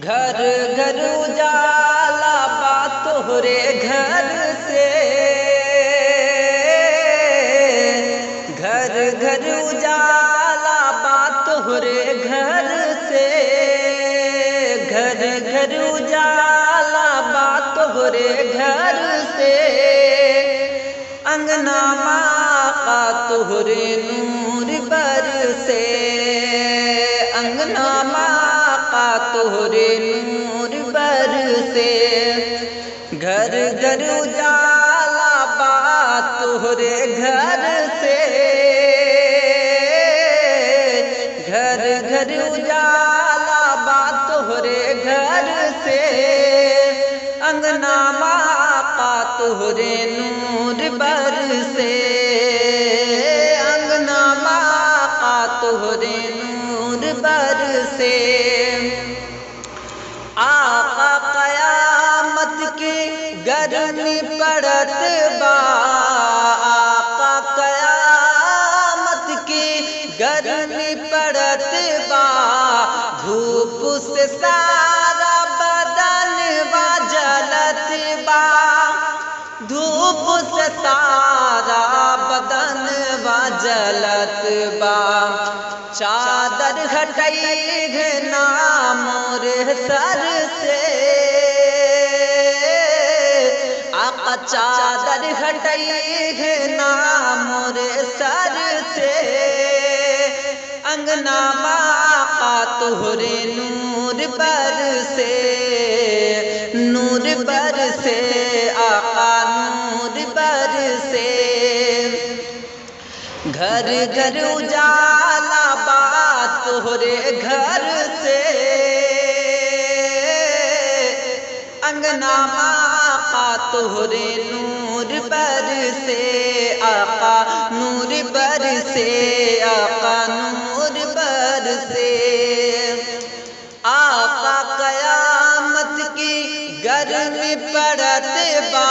گھر گھر اجالا با تہرے گھر سے، گھر گھر اجالا با تہرے گھر سے، گھر گھر اجالا با تہرے گھر سے، انگنا آقا تہرے نور برسے، انگنا آقا تہرے نور برسے، گھر گھر اجالا با تہرے گھر سے، گھر گھر اجالا با تہرے گھر سے، انگنا آقا تہرے نور برسے، انگنا آقا تہرے نور برسے، آقا قیامت کی گرمی پڑت با، آقا قیامت کی گرمی پڑت با، دھوپ سے سارا بدن وا جلت با، دھوپ سے سارا بدن وا جلت با، چادر ہٹائی گھنا مورے سر سے، آقا چادر ہٹائی گھنا مورے سر سے، انگنا آقا تہرے نور برسے، نور برسے، آقا نور برسے، گھر گھر اجالا با تہرے گھر سے، انگنا آقا تہرے نور برسے، آقا نور برسے، آقا نور برسے، آقا قیامت کی گرمی پڑت با،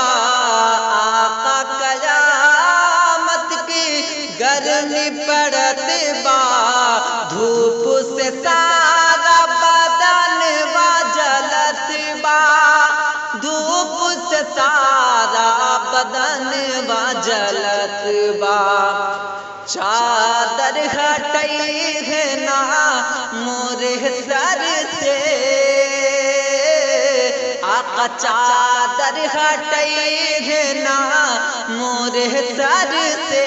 آقا قیامت کی گرمی پڑت با، دھوپ سے سارا بدن وا جلت با، دھوپ سے سارا بدن وا جلت با، چادر ہٹائی گھنا مورے سر سے، آقا چادر ہٹائی گھنا مورے سر سے،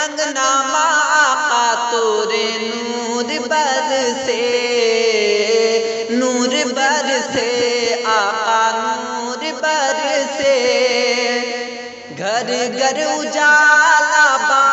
انگنا آقا تہرے نور برسے، نور برسے، آقا نور برسے، گھر گھر اجالا با